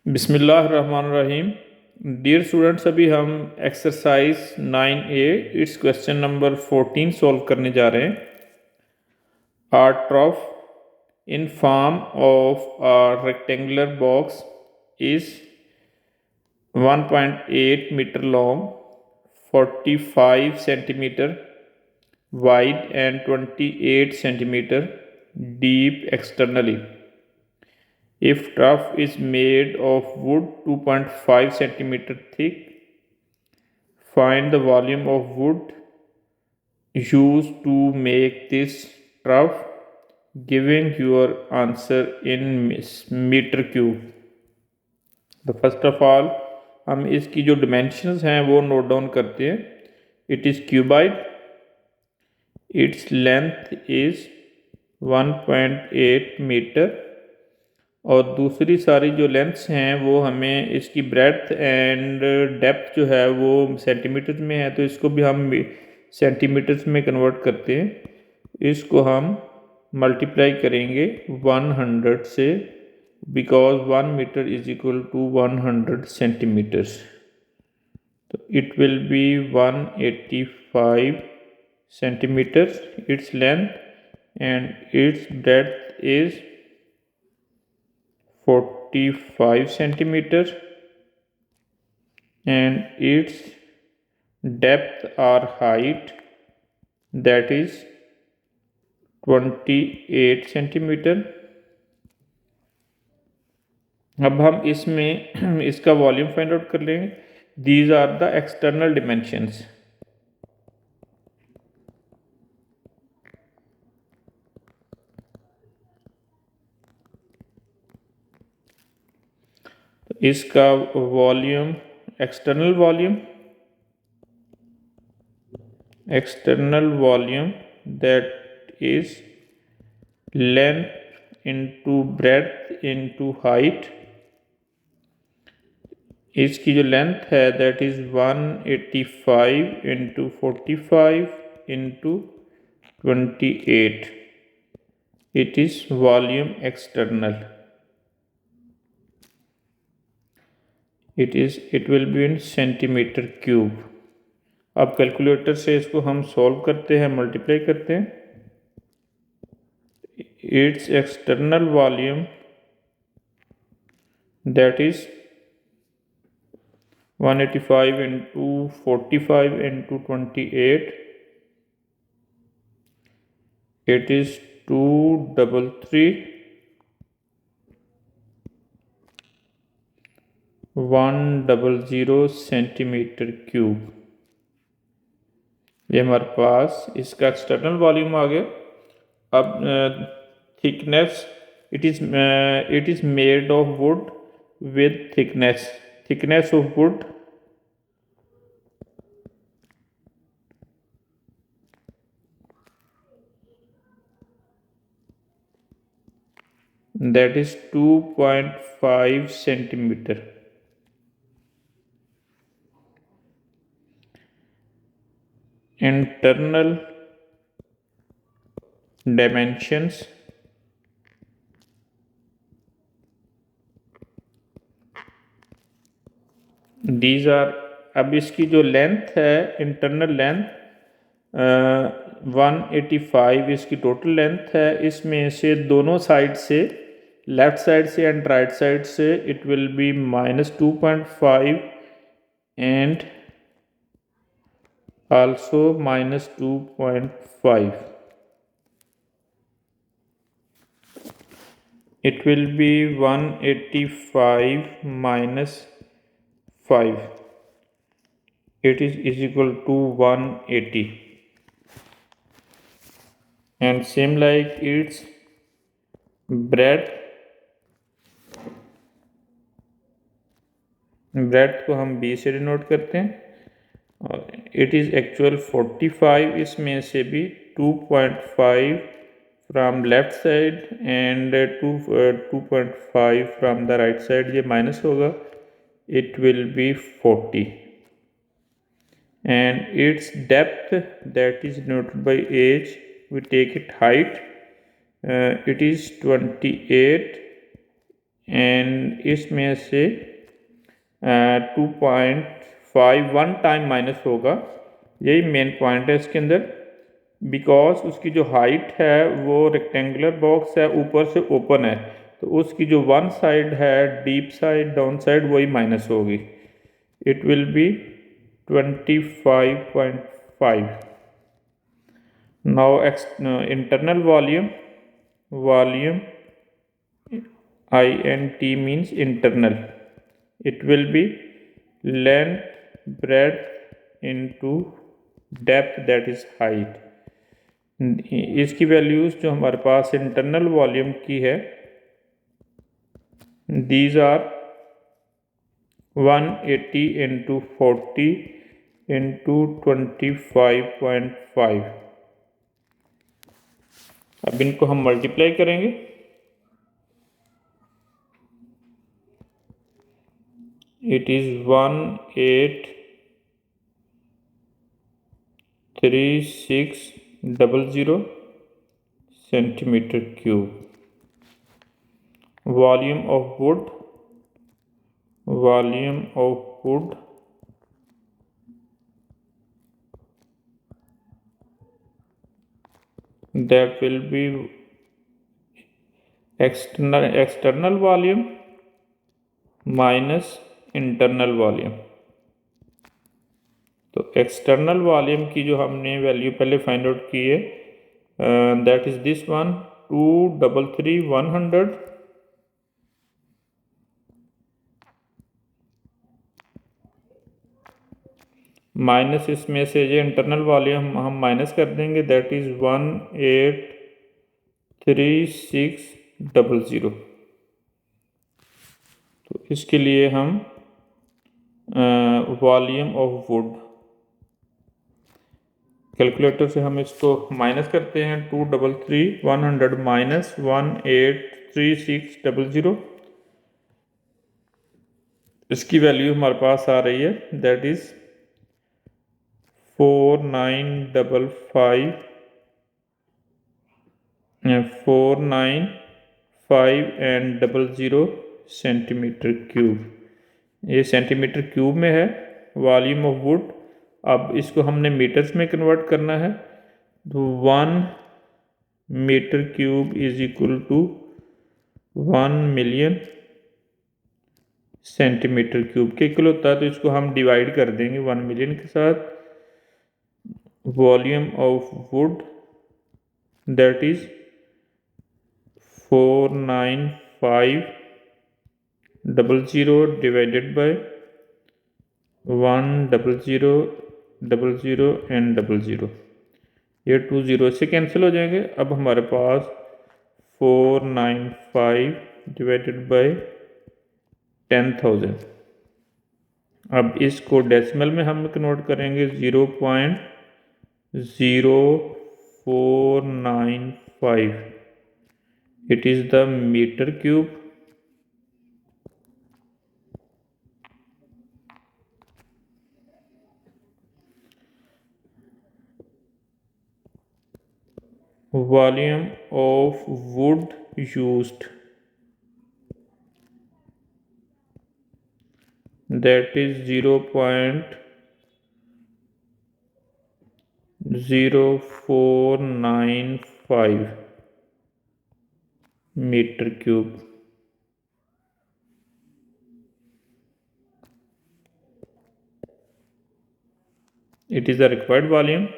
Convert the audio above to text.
बिस्मिल्लाहिर्रहमानिर्रहीम। Dear students, अभी हम exercise 9A its question number 14 solve करने जा रहे हैं। Are trough in form of a rectangular box is 1.8 meter long, 45 centimeter wide and 28 centimeter deep externally. If trough is made of wood 2.5 centimeter thick, find the volume of wood used to make this trough, giving your answer in meter cube. तो first of all हम इसकी जो dimensions हैं वो note down करते हैं। It is cuboid, its length is 1.8 metre और दूसरी सारी जो लेंथ्स हैं वो हमें इसकी ब्रेड्थ एंड डेप्थ जो है वो सेंटीमीटर्स में है, तो इसको भी हम सेंटीमीटर्स में कन्वर्ट करते हैं। इसको हम मल्टीप्लाई करेंगे 100 से, because 1 metre is equal to 100 centimetres. तो it will be 185 centimetres its length and its breadth is 45 centimeter and its depth or height that is 28 centimeter। अब हम इसमें इसका वॉल्यूम फाइंड आउट कर लेंगे। These are the external dimensions. इसका volume external volume that is length into breadth into height. इसकी जो length है that is 185 into 45 into 28। It is volume external. It will be in centimetre cube. अब calculator से इसको हम solve करते हैं, मल्टीप्लाई करते हैं। Its external volume that is 185 into 45 into 28। It is 233 100 centimetre cube. ये हमारे पास इसका एक्सटर्नल वॉल्यूम आ गया। अब thickness, it is made of would with thickness of would that is 2.5 centimeter। Internal dimensions these are। अब इसकी जो लेंथ है internal length 185 इसकी टोटल लेंथ है। इसमें से दोनों साइड से, लेफ्ट साइड से एंड राइट साइड से, it will B -2.5 and also -2.5। it will be 185 minus 5, it is equal to 180। and same like its breadth को हम b से डिनोट करते हैं। इट इज़ एक्चुअल 45, इसमें से भी 2.5 from left side and 2.5 from the right side, ये minus होगा। It will be 40 and its depth that is denoted by h, we take it height, it is 28 and इसमें से 2.51 time minus होगा। यही main point है इसके अंदर, because उसकी जो हाइट है वो रेक्टेंगुलर बॉक्स है, ऊपर से ओपन है, तो उसकी जो वन साइड है डीप साइड डाउन साइड वही माइनस होगी। It will B 25.5। Now internal volume INT means internal. It will be length, breadth into depth, that is height. इसकी वैल्यूज जो हमारे पास इंटरनल वॉल्यूम की है, दीज आर 180 into 40 into 25.5। अब इनको हम मल्टीप्लाई करेंगे। It is 183,600 centimeter cube. Volume of wood that will be external volume minus internal volume. तो एक्सटर्नल वॉल्यूम की जो हमने वैल्यू पहले फाइंड आउट की है, that is this one 233,100 minus इसमें से ये इंटरनल वॉल्यूम हम माइनस कर देंगे, दैट इज 183,600। तो इसके लिए हम वॉल्यूम ऑफ वुड, कैलकुलेटर से हम इसको माइनस करते हैं। 233,100 माइनस 183,600, इसकी वैल्यू हमारे पास आ रही है, दैट इज 495,00 सेंटीमीटर क्यूब। ये सेंटीमीटर क्यूब में है वॉल्यूम ऑफ वुड। अब इसको हमने मीटर्स में कन्वर्ट करना है, तो 1 metre cube is equal to 1 million centimetre cube के इक्वल होता है। तो इसको हम डिवाइड कर देंगे 1 मिलियन के साथ। Volume of would that is 495,00 divided by 100,00 and 00। ये 2 0 से कैंसिल हो जाएंगे। अब हमारे पास 495 डिवाइडेड बाय 10,000। अब इसको डेसिमल में हम कन्वर्ट करेंगे 0.0495। It is the metre cube. Volume of wood used, that is 0.0495 meter cube। It is the required volume।